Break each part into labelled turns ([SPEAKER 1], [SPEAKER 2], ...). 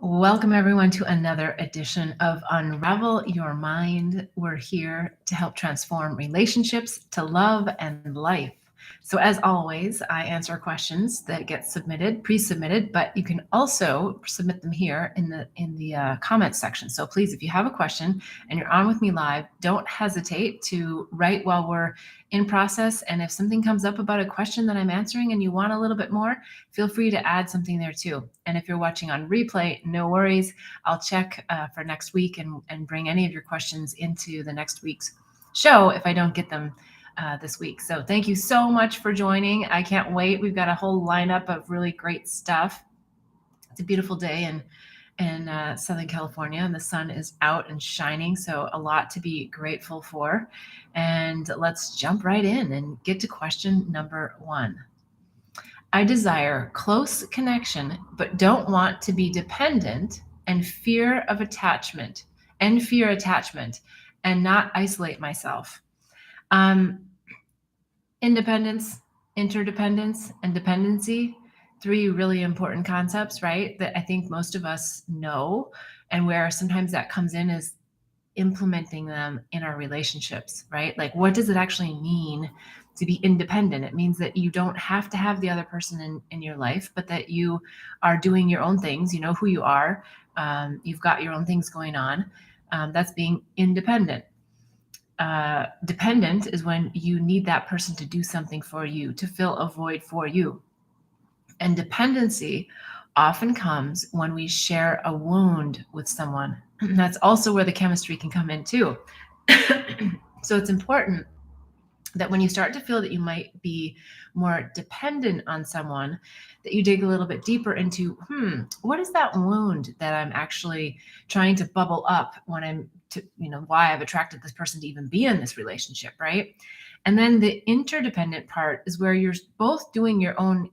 [SPEAKER 1] Welcome, everyone, to another edition of Unravel Your Mind. We're here to help transform relationships to love and life. So, as always, I answer questions that get submitted, pre-submitted, but you can also submit them here in the comments section. So, please, if you have a question and you're on with me live, don't hesitate to write while we're in process. And if something comes up about a question that I'm answering and you want a little bit more, feel free to add something there too. And if you're watching on replay, no worries. I'll check for next week and bring any of your questions into the next week's show if I don't get them this week. So thank you so much for joining. I can't wait. We've got a whole lineup of really great stuff. It's a beautiful day in Southern California, and the sun is out and shining, so a lot to be grateful for. And let's jump right in and get to question number 1. I desire close connection, but don't want to be dependent and fear attachment, and not isolate myself. Independence, interdependence, and dependency, 3 really important concepts, right? That I think most of us know, and where sometimes that comes in is implementing them in our relationships, right? Like, what does it actually mean to be independent? It means that you don't have to have the other person in your life, but that you are doing your own things. You know who you are. You've got your own things going on. That's being independent. Dependent is when you need that person to do something for you, to fill a void for you. And dependency often comes when we share a wound with someone. That's also where the chemistry can come in too. So it's important that when you start to feel that you might be more dependent on someone, that you dig a little bit deeper into, what is that wound that I'm actually trying to bubble up when why I've attracted this person to even be in this relationship, right? And then the interdependent part is where you're both doing your own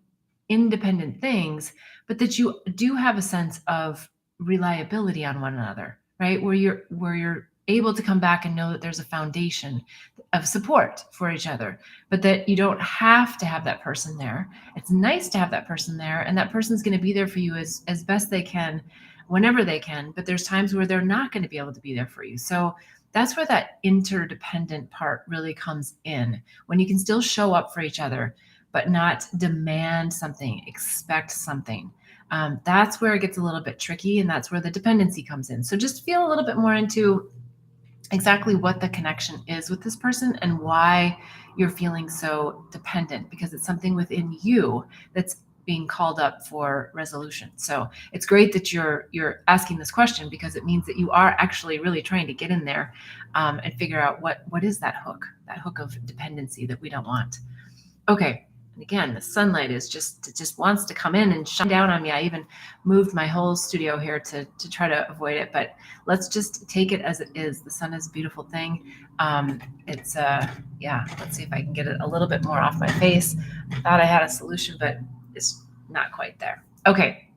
[SPEAKER 1] independent things, but that you do have a sense of reliability on one another, right? Where you're able to come back and know that there's a foundation of support for each other, but that you don't have to have that person there. It's nice to have that person there, and that person's going to be there for you as best they can, whenever they can, but there's times where they're not going to be able to be there for you. So that's where that interdependent part really comes in, when you can still show up for each other, but not demand something, expect something. That's where it gets a little bit tricky, and that's where the dependency comes in. So just feel a little bit more into exactly what the connection is with this person and why you're feeling so dependent, because it's something within you that's being called up for resolution. So it's great that you're asking this question, because it means that you are actually really trying to get in there and figure out what is that hook of dependency that we don't want. Okay. And again, the sunlight is just wants to come in and shine down on me. I even moved my whole studio here to try to avoid it, but let's just take it as it is. The sun is a beautiful thing. Let's see if I can get it a little bit more off my face. I thought I had a solution, but it's not quite there. Okay.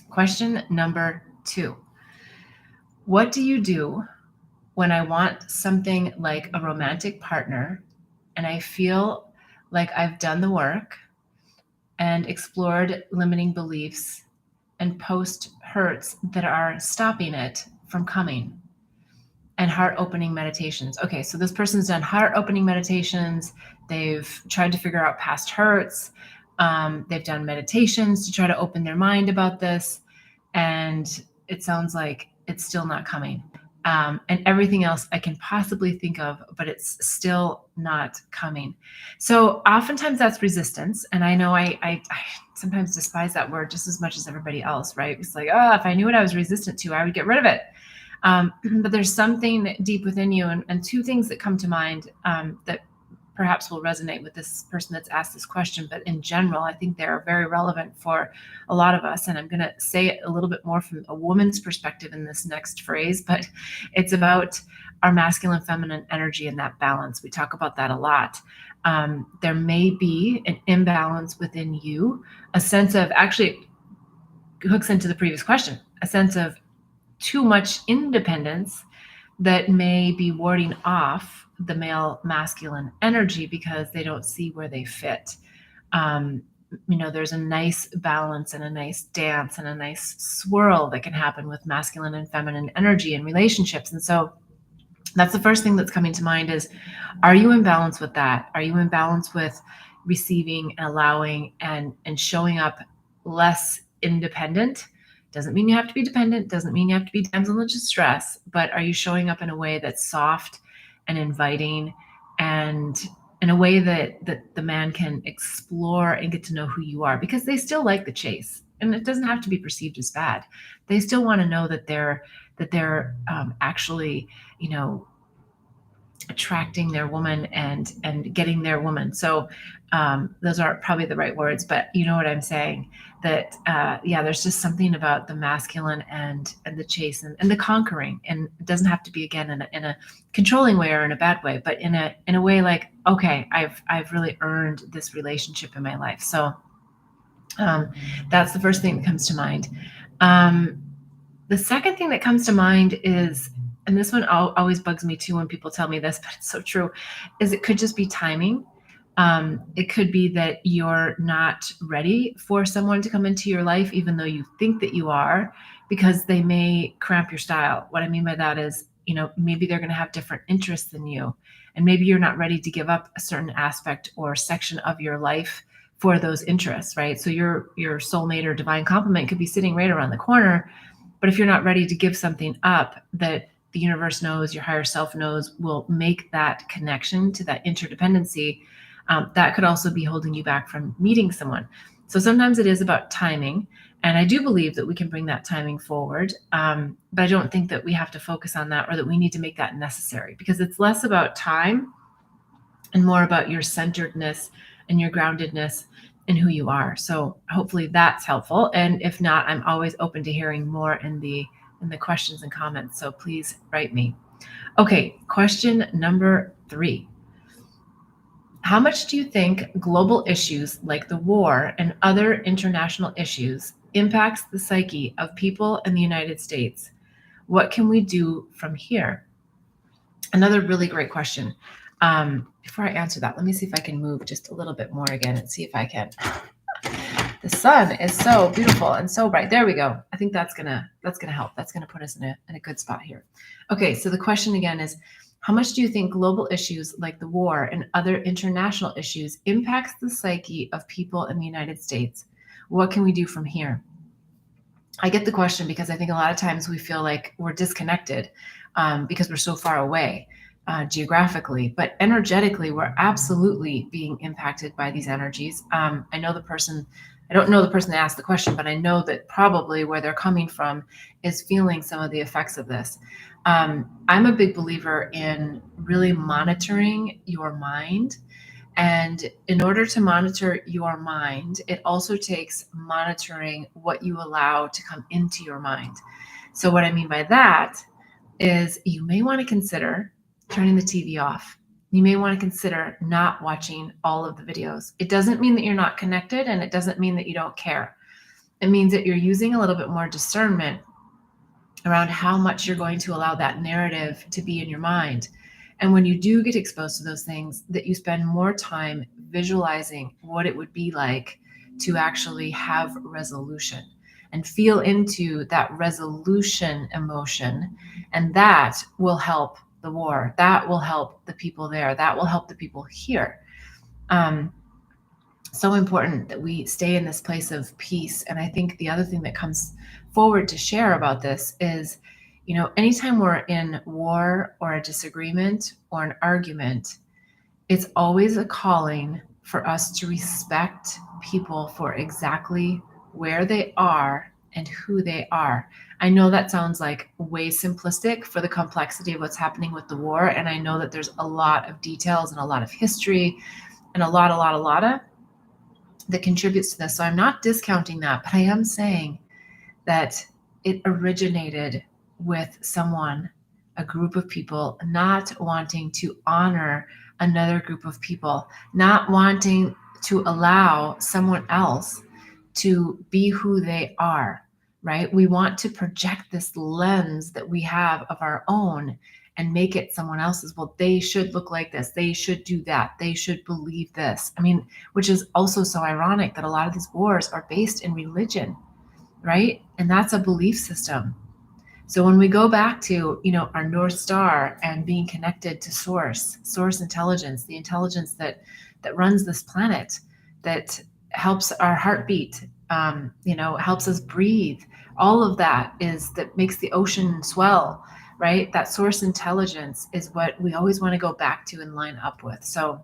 [SPEAKER 1] Question number 2. What do you do when I want something like a romantic partner and I feel like I've done the work and explored limiting beliefs and post hurts that are stopping it from coming, and heart-opening meditations? Okay, so this person's done heart-opening meditations. They've tried to figure out past hurts. They've done meditations to try to open their mind about this, and it sounds like it's still not coming. And everything else I can possibly think of, but it's still not coming. So oftentimes that's resistance. And I know I sometimes despise that word just as much as everybody else, right? It's like, if I knew what I was resistant to, I would get rid of it. But there's something deep within you, and 2 things that come to mind that perhaps will resonate with this person that's asked this question, but in general, I think they're very relevant for a lot of us. And I'm going to say it a little bit more from a woman's perspective in this next phrase, but it's about our masculine, feminine energy and that balance. We talk about that a lot. There may be an imbalance within you, a sense of, actually hooks into the previous question, a sense of too much independence that may be warding off the male masculine energy because they don't see where they fit. there's a nice balance and a nice dance and a nice swirl that can happen with masculine and feminine energy in relationships. And so that's the first thing that's coming to mind is, are you in balance with that? Are you in balance with receiving and allowing and showing up less independent? Doesn't mean you have to be dependent, doesn't mean you have to be damsel in distress, but are you showing up in a way that's soft and inviting, and in a way that the man can explore and get to know who you are? Because they still like the chase, and it doesn't have to be perceived as bad. They still want to know that they're actually, attracting their woman and getting their woman. So those aren't probably the right words, but you know what I'm saying. That there's just something about the masculine and the chase and the conquering, and it doesn't have to be, again, in a controlling way or in a bad way, but in a way like, okay, I've really earned this relationship in my life. So that's the first thing that comes to mind. The second thing that comes to mind is, and this one always bugs me too when people tell me this, but it's so true, is it could just be timing. It could be that you're not ready for someone to come into your life, even though you think that you are, because they may cramp your style. What I mean by that is, maybe they're going to have different interests than you, and maybe you're not ready to give up a certain aspect or section of your life for those interests, right? So your soulmate or divine complement could be sitting right around the corner, but if you're not ready to give something up that the universe knows, your higher self knows, will make that connection to that interdependency, that could also be holding you back from meeting someone. So sometimes it is about timing. And I do believe that we can bring that timing forward. But I don't think that we have to focus on that, or that we need to make that necessary, because it's less about time and more about your centeredness and your groundedness in who you are. So hopefully that's helpful. And if not, I'm always open to hearing more in the questions and comments. So please write me. Okay, question number 3. How much do you think global issues like the war and other international issues impacts the psyche of people in the United States? What can we do from here? Another really great question. Before I answer that, let me see if I can move just a little bit more again and see if I can. The sun is so beautiful and so bright. There we go. I think that's gonna help. That's gonna put us in a good spot here. Okay, so the question again is, how much do you think global issues like the war and other international issues impacts the psyche of people in the United States? What can we do from here? I get the question because I think a lot of times we feel like we're disconnected because we're so far away geographically, but energetically, we're absolutely being impacted by these energies. I don't know the person that asked the question, but I know that probably where they're coming from is feeling some of the effects of this. I'm a big believer in really monitoring your mind. And in order to monitor your mind, it also takes monitoring what you allow to come into your mind. So what I mean by that is, you may want to consider turning the TV off. You may want to consider not watching all of the videos. It doesn't mean that you're not connected, and it doesn't mean that you don't care. It means that you're using a little bit more discernment around how much you're going to allow that narrative to be in your mind. And when you do get exposed to those things, that you spend more time visualizing what it would be like to actually have resolution and feel into that resolution emotion. And that will help the war. That will help the people there. That will help the people here. So important that we stay in this place of peace. And I think the other thing that comes forward to share about this is, anytime we're in war or a disagreement or an argument, it's always a calling for us to respect people for exactly where they are and who they are. I know that sounds like way simplistic for the complexity of what's happening with the war. And I know that there's a lot of details and a lot of history and a lot of that contributes to this. So I'm not discounting that, but I am saying that it originated with someone, a group of people, not wanting to honor another group of people, not wanting to allow someone else to be who they are, right? We want to project this lens that we have of our own, and make it someone else's. Well, they should look like this. They should do that. They should believe this. I mean, which is also so ironic that a lot of these wars are based in religion, right? And that's a belief system. So when we go back to, our North Star and being connected to source intelligence, the intelligence that runs this planet, that helps our heartbeat, helps us breathe. All of that makes the ocean swell, right? That source intelligence is what we always want to go back to and line up with. So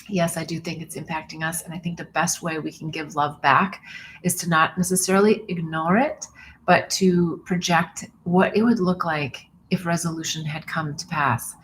[SPEAKER 1] yes, I do think it's impacting us. And I think the best way we can give love back is to not necessarily ignore it, but to project what it would look like if resolution had come to pass.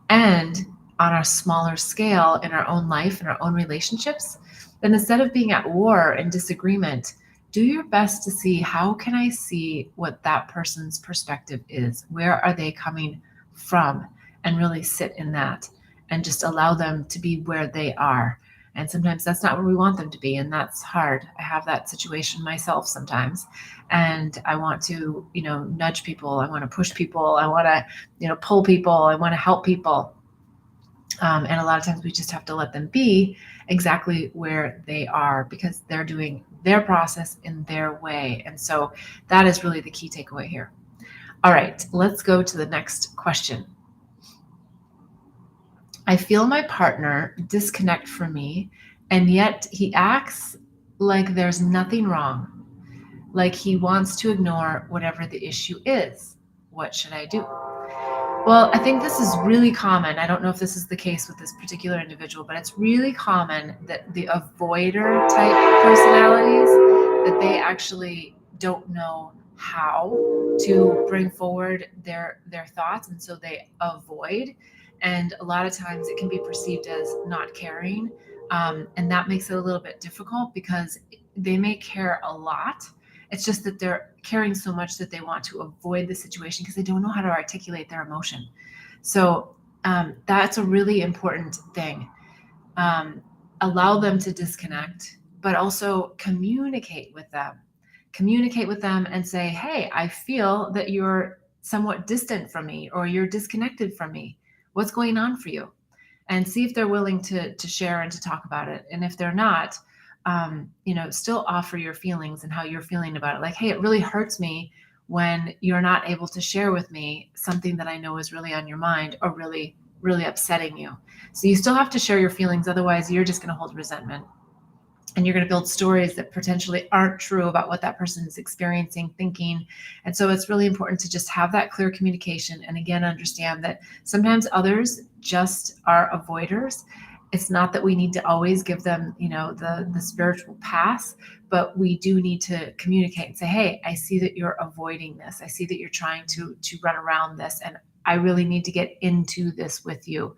[SPEAKER 1] And on a smaller scale in our own life, in our own relationships, then instead of being at war and disagreement, do your best to see, how can I see what that person's perspective is? Where are they coming from? And really sit in that and just allow them to be where they are. And sometimes that's not where we want them to be, and that's hard. I have that situation myself sometimes, and I want to, nudge people. I want to push people. I want to, pull people. I want to help people. And a lot of times we just have to let them be exactly where they are, because they're doing their process in their way. And so that is really the key takeaway here. All right, let's go to the next question. I feel my partner disconnect from me, and yet he acts like there's nothing wrong, like he wants to ignore whatever the issue is. What should I do? Well, I think this is really common. I don't know if this is the case with this particular individual, but it's really common that the avoider type personalities, that they actually don't know how to bring forward their thoughts, and so they avoid. And a lot of times it can be perceived as not caring, and that makes it a little bit difficult, because they may care a lot. It's just that they're caring so much that they want to avoid the situation because they don't know how to articulate their emotion. So that's a really important thing. Allow them to disconnect, but also communicate with them. Communicate with them and say, hey, I feel that you're somewhat distant from me, or you're disconnected from me. What's going on for you? And see if they're willing to share and to talk about it. And if they're not, still offer your feelings and how you're feeling about it. Like, hey, it really hurts me when you're not able to share with me something that I know is really on your mind, or really, really upsetting you. So you still have to share your feelings. Otherwise, you're just going to hold resentment. And you're going to build stories that potentially aren't true about what that person is experiencing, thinking. And so it's really important to just have that clear communication. And again, understand that sometimes others just are avoiders. It's not that we need to always give them, the spiritual pass, but we do need to communicate and say, hey, I see that you're avoiding this. I see that you're trying to run around this. And I really need to get into this with you.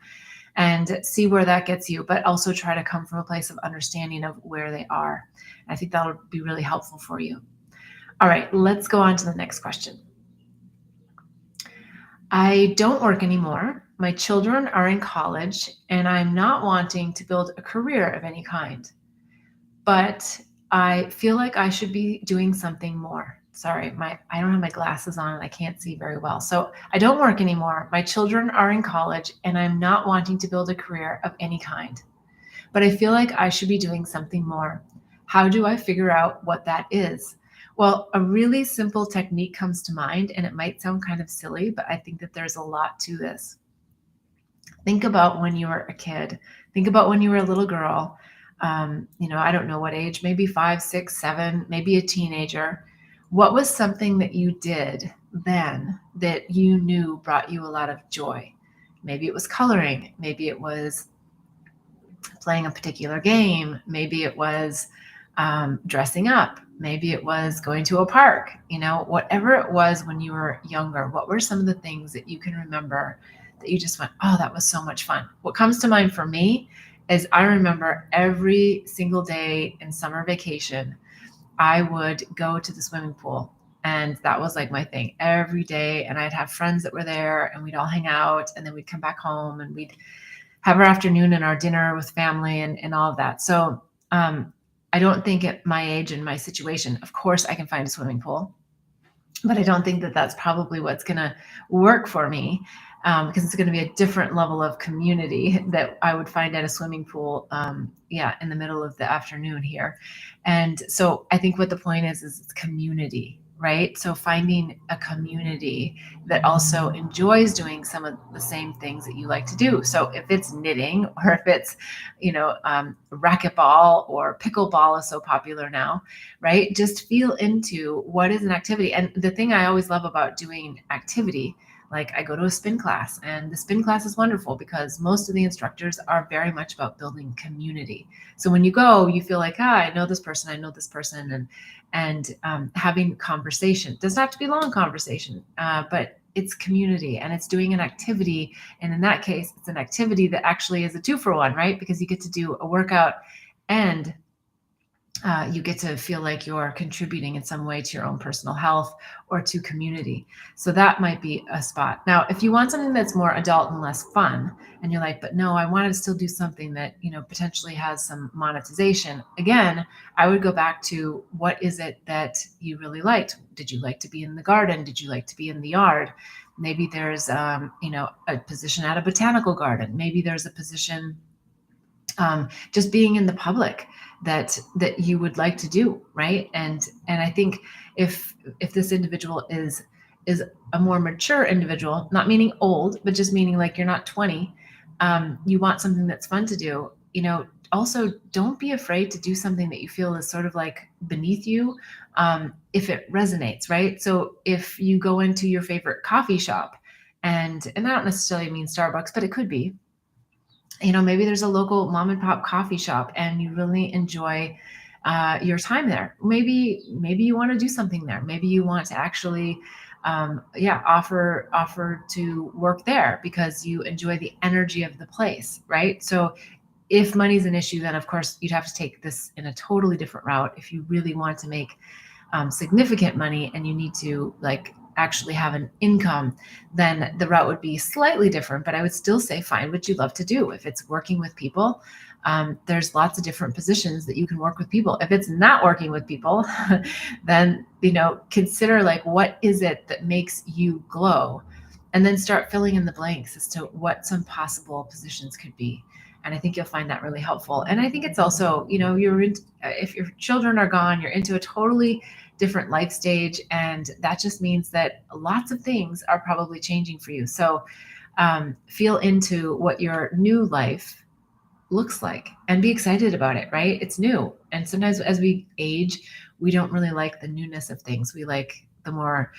[SPEAKER 1] And see where that gets you, but also try to come from a place of understanding of where they are. I think that'll be really helpful for you. All right, let's go on to the next question. I don't work anymore. My children are in college, and I'm not wanting to build a career of any kind, but I feel like I should be doing something more. Sorry, I don't have my glasses on and I can't see very well. So I don't work anymore. My children are in college, and I'm not wanting to build a career of any kind, but I feel like I should be doing something more. How do I figure out what that is? Well, a really simple technique comes to mind, and it might sound kind of silly, but I think that there's a lot to this. Think about when you were a kid. Think about when you were a little girl. I don't know what age, maybe 5, 6, 7, maybe a teenager. What was something that you did then that you knew brought you a lot of joy? Maybe it was coloring. Maybe it was playing a particular game. Maybe it was dressing up. Maybe it was going to a park. Whatever it was when you were younger, what were some of the things that you can remember that you just went, oh, that was so much fun? What comes to mind for me is I remember every single day in summer vacation, I would go to the swimming pool. And that was like my thing every day. And I'd have friends that were there, and we'd all hang out, and then we'd come back home, and we'd have our afternoon and our dinner with family and all of that. So I don't think at my age and my situation, of course I can find a swimming pool. but I don't think that that's probably what's going to work for me, because it's going to be a different level of community that I would find at a swimming pool, in the middle of the afternoon here. And so I think what the point is it's community, right? So finding a community that also enjoys doing some of the same things that you like to do. So if it's knitting, or if it's, racquetball, or pickleball is so popular now, right? Just feel into what is an activity. And the thing I always love about doing activity, like I go to a spin class, and the spin class is wonderful because most of the instructors are very much about building community. So when you go, you feel like, I know this person, and having conversation. It doesn't have to be long conversation, but it's community, and it's doing an activity. And in that case, it's an activity that actually is a 2-for-1, right? Because you get to do a workout, and you get to feel like you're contributing in some way to your own personal health or to community. So that might be a spot. Now, if you want something that's more adult and less fun, and you're like, but no, I want to still do something that, potentially has some monetization. Again, I would go back to, what is it that you really liked? Did you like to be in the garden? Did you like to be in the yard? Maybe there's, a position at a botanical garden. Maybe there's a position, just being in the public, that you would like to do, right? And I think if this individual is a more mature individual, not meaning old, but just meaning like you're not 20, you want something that's fun to do. Also, don't be afraid to do something that you feel is sort of like beneath you, if it resonates, right? So if you go into your favorite coffee shop, and I don't necessarily mean Starbucks, but it could be, maybe there's a local mom and pop coffee shop, and you really enjoy your time there. Maybe you want to do something there. Maybe you want to actually, offer to work there because you enjoy the energy of the place, right? So if money's an issue, then of course you'd have to take this in a totally different route. If you really want to make significant money, and you need to actually have an income, then the route would be slightly different. But I would still say find what you love to do. If it's working with people, there's lots of different positions that you can work with people. If it's not working with people, then consider what is it that makes you glow, and then start filling in the blanks as to what some possible positions could be. And I think you'll find that really helpful. And I think it's also, if your children are gone, you're into a totally different life stage. And that just means that lots of things are probably changing for you. So feel into what your new life looks like and be excited about it, right? It's new. And sometimes as we age, we don't really like the newness of things. We like the more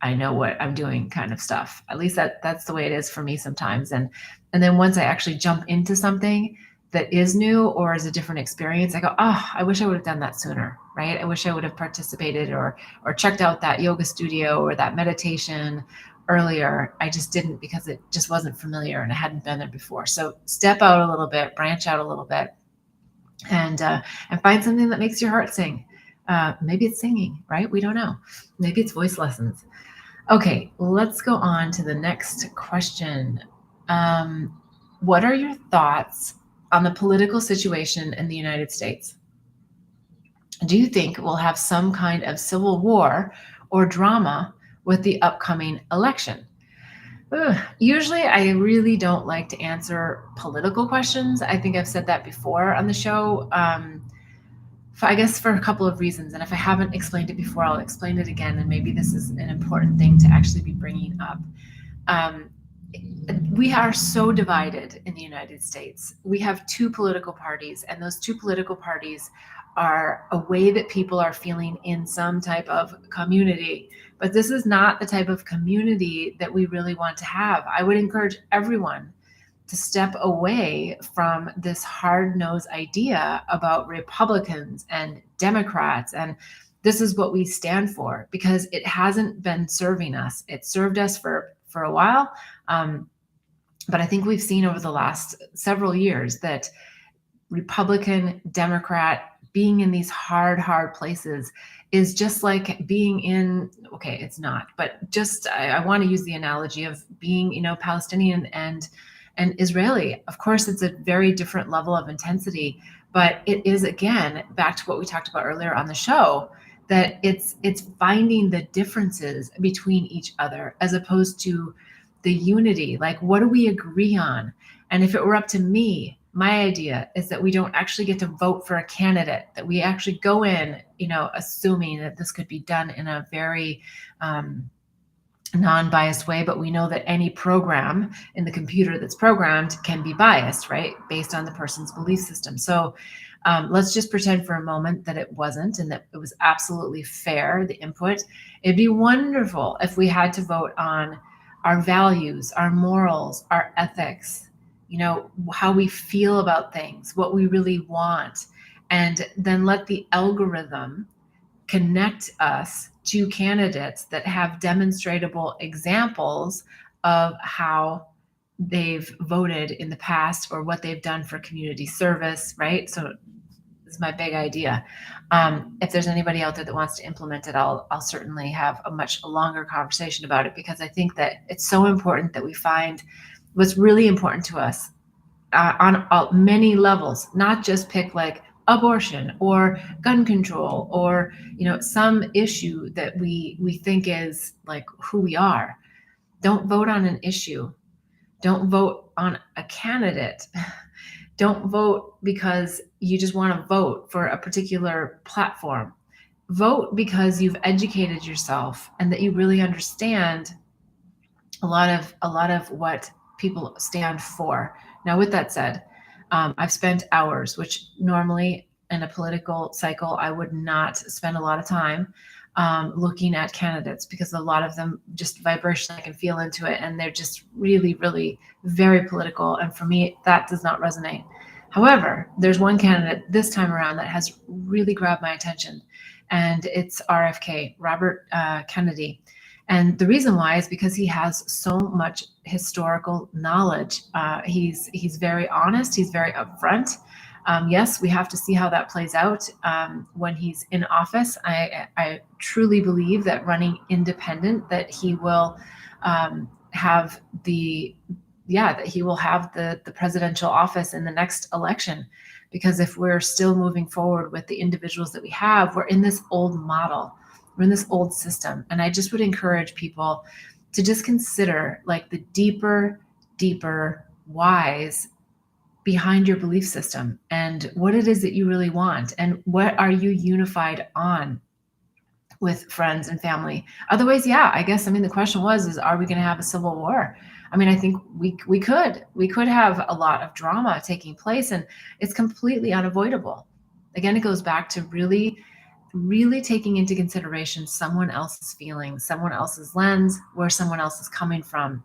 [SPEAKER 1] I know what I'm doing kind of stuff. At least that's the way it is for me sometimes. And then once I actually jump into something that is new or is a different experience, I go, I wish I would have done that sooner, right? I wish I would have participated or checked out that yoga studio or that meditation earlier. I just didn't, because it just wasn't familiar and I hadn't been there before. So step out a little bit, branch out a little bit, and find something that makes your heart sing. Maybe it's singing, right? We don't know. Maybe it's voice lessons. Okay, let's go on to the next question. What are your thoughts on the political situation in the United States? Do you think we'll have some kind of civil war or drama with the upcoming election? Usually, I really don't like to answer political questions. I think I've said that before on the show. I guess for a couple of reasons. And if I haven't explained it before, I'll explain it again. And maybe this is an important thing to actually be bringing up. We are so divided in the United States. We have two political parties, and those two political parties are a way that people are feeling in some type of community. But this is not the type of community that we really want to have. I would encourage everyone to step away from this hard-nosed idea about Republicans and Democrats, and this is what we stand for, because it hasn't been serving us. It served us for a while, but I think we've seen over the last several years that Republican, Democrat, being in these hard places is just like being in, okay, it's not, but just I want to use the analogy of being, Palestinian and Israeli. Of course, it's a very different level of intensity, but it is, again, back to what we talked about earlier on the show, that it's finding the differences between each other as opposed to the unity. Like, what do we agree on? And if it were up to me, my idea is that we don't actually get to vote for a candidate, that we actually go in, assuming that this could be done in a very non-biased way, but we know that any program in the computer that's programmed can be biased, right? Based on the person's belief system. So let's just pretend for a moment that it wasn't, and that it was absolutely fair, the input. It'd be wonderful if we had to vote on our values, our morals, our ethics, how we feel about things, what we really want, and then let the algorithm connect us to candidates that have demonstrable examples of how they've voted in the past or what they've done for community service, right? So this is my big idea. If there's anybody out there that wants to implement it, I'll certainly have a much longer conversation about it, because I think that it's so important that we find what's really important to us on many levels, not just pick like abortion or gun control or some issue that we think is like who we are. Don't vote on an issue. Don't vote on a candidate. Don't vote because you just want to vote for a particular platform. Vote because you've educated yourself and that you really understand a lot of what people stand for. Now, with that said, I've spent hours, which normally in a political cycle, I would not spend a lot of time looking at candidates, because a lot of them just vibration, I can feel into it, and they're just really, really very political. And for me, that does not resonate. However, there's one candidate this time around that has really grabbed my attention, and it's RFK, Robert Kennedy. And the reason why is because he has so much historical knowledge. He's very honest. He's very upfront. Yes, we have to see how that plays out when he's in office. I truly believe that running independent, that he will have the presidential office in the next election. Because if we're still moving forward with the individuals that we have, we're in this old model. We're in this old system. And I just would encourage people to just consider like the deeper whys behind your belief system and what it is that you really want and what are you unified on with friends and family. Otherwise, I guess, the question is, are we going to have a civil war? I think we could have a lot of drama taking place, and it's completely unavoidable. Again, it goes back to really taking into consideration someone else's feelings, someone else's lens, where someone else is coming from,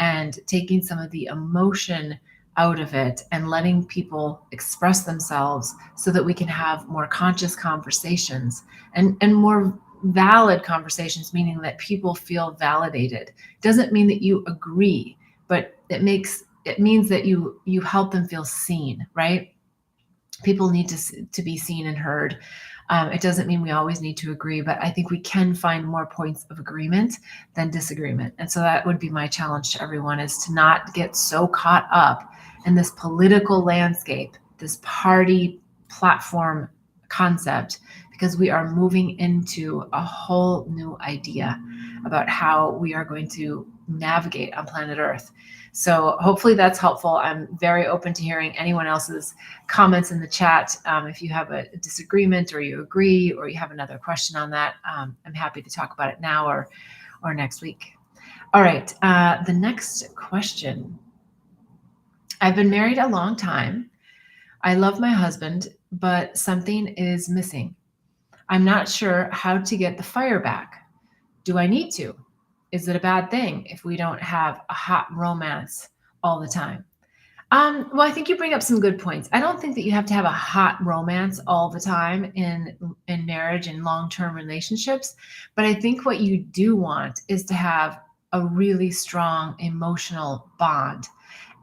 [SPEAKER 1] and taking some of the emotion out of it and letting people express themselves so that we can have more conscious conversations and more valid conversations, meaning that people feel validated. Doesn't mean that you agree, but it means that you help them feel seen, right? People need to be seen and heard. It doesn't mean we always need to agree, but I think we can find more points of agreement than disagreement. And so that would be my challenge to everyone, is to not get so caught up in this political landscape, this party platform concept, because we are moving into a whole new idea about how we are going to navigate on planet Earth. So hopefully that's helpful. I'm very open to hearing anyone else's comments in the chat. If you have a disagreement or you agree or you have another question on that, I'm happy to talk about it now or next week. All right, the next question. I've been married a long time. I love my husband, but something is missing. I'm not sure how to get the fire back. Do I need to? Is it a bad thing if we don't have a hot romance all the time? Well, I think you bring up some good points. I don't think that you have to have a hot romance all the time in marriage and long-term relationships, but I think what you do want is to have a really strong emotional bond.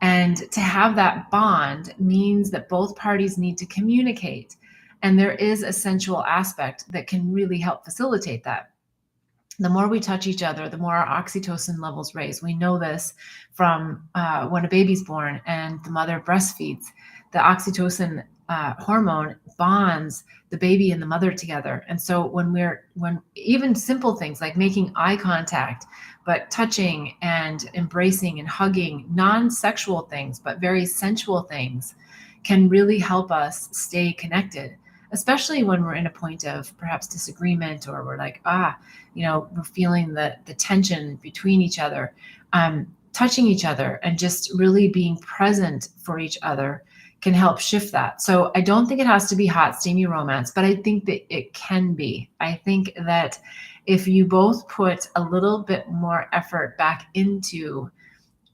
[SPEAKER 1] And to have that bond means that both parties need to communicate. And there is a sensual aspect that can really help facilitate that. The more we touch each other, the more our oxytocin levels raise. We know this from when a baby's born and the mother breastfeeds. The oxytocin hormone bonds the baby and the mother together. And so when even simple things like making eye contact, but touching and embracing and hugging, non-sexual things, but very sensual things, can really help us stay connected, especially when we're in a point of perhaps disagreement, or we're like, we're feeling the tension between each other. Touching each other and just really being present for each other can help shift that. So I don't think it has to be hot, steamy romance, but I think that it can be. I think that if you both put a little bit more effort back into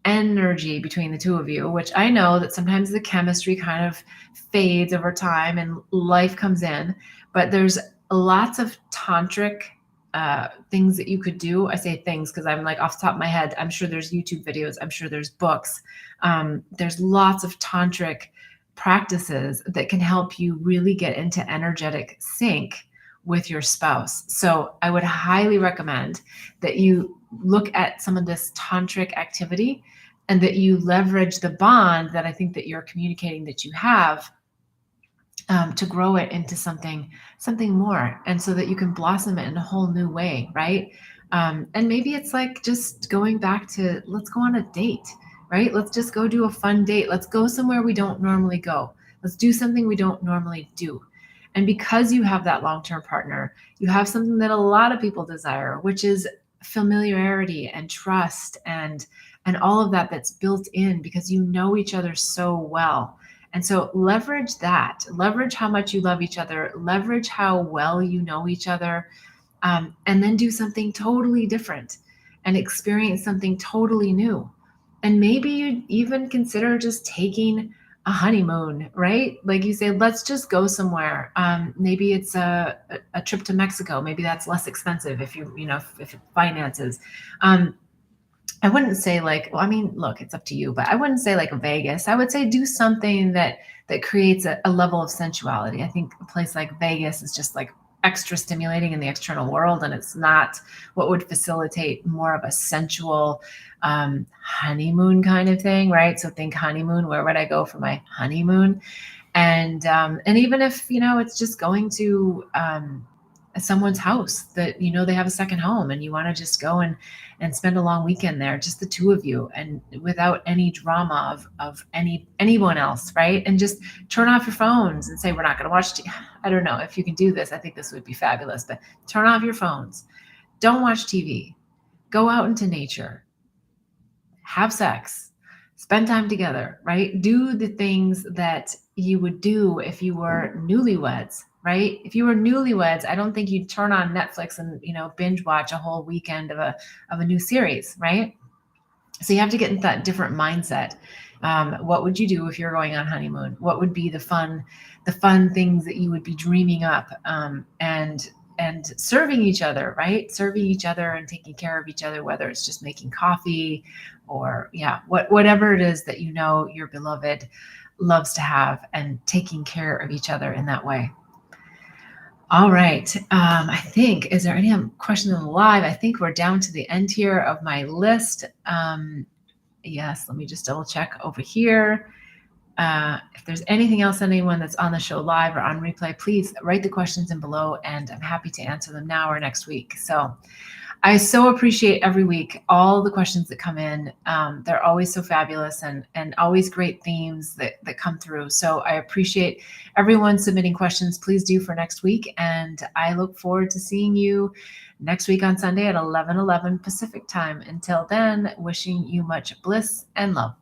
[SPEAKER 1] energy between the two of you, which I know that sometimes the chemistry kind of fades over time and life comes in, but there's lots of tantric things that you could do. I say things because I'm like off the top of my head. I'm sure there's YouTube videos. I'm sure there's books. There's lots of tantric practices that can help you really get into energetic sync with your spouse. So I would highly recommend that you look at some of this tantric activity and that you leverage the bond that I think that you're communicating that you have, to grow it into something more, and so that you can blossom it in a whole new way, right? And maybe it's like just going back to, let's go on a date, right? Let's just go do a fun date. Let's go somewhere we don't normally go. Let's do something we don't normally do. And because you have that long-term partner, you have something that a lot of people desire, which is familiarity and trust and all of that that's built in because you know each other so well. And so leverage that, leverage how much you love each other, leverage how well you know each other, and then do something totally different and experience something totally new. And maybe you even consider just taking a honeymoon, right? Like you say, let's just go somewhere. Maybe it's a trip to Mexico. Maybe that's less expensive if if it finances. I wouldn't say like, well, I mean, look, it's up to you, but I wouldn't say like Vegas. I would say do something that creates a level of sensuality. I think a place like Vegas is just like extra stimulating in the external world, and it's not what would facilitate more of a sensual honeymoon kind of thing, right? So think honeymoon. Where would I go for my honeymoon? And even if it's just going to someone's house that they have a second home, and you want to just go and spend a long weekend there, just the two of you, and without any drama of anyone else, right? And just turn off your phones and say, we're not going to watch I don't know if you can do this. I think this would be fabulous, but turn off your phones. Don't watch TV. Go out into nature. Have sex. Spend time together, right? Do the things that you would do if you were newlyweds, right? If you were newlyweds, I don't think you'd turn on Netflix and binge watch a whole weekend of a new series, right? So you have to get into that different mindset. What would you do if you're going on honeymoon? What would be the fun things that you would be dreaming up, and serving each other, right? Serving each other and taking care of each other, whether it's just making coffee or whatever it is that your beloved loves to have, and taking care of each other in that way. All right. I think, is there any questions on the live? I think we're down to the end here of my list. Yes, let me just double check over here. If there's anything else, anyone that's on the show live or on replay, please write the questions in below, and I'm happy to answer them now or next week. So I so appreciate every week all the questions that come in. They're always so fabulous, and always great themes that come through. So I appreciate everyone submitting questions. Please do for next week, and I look forward to seeing you next week on Sunday at 11:11 Pacific time. Until then, wishing you much bliss and love.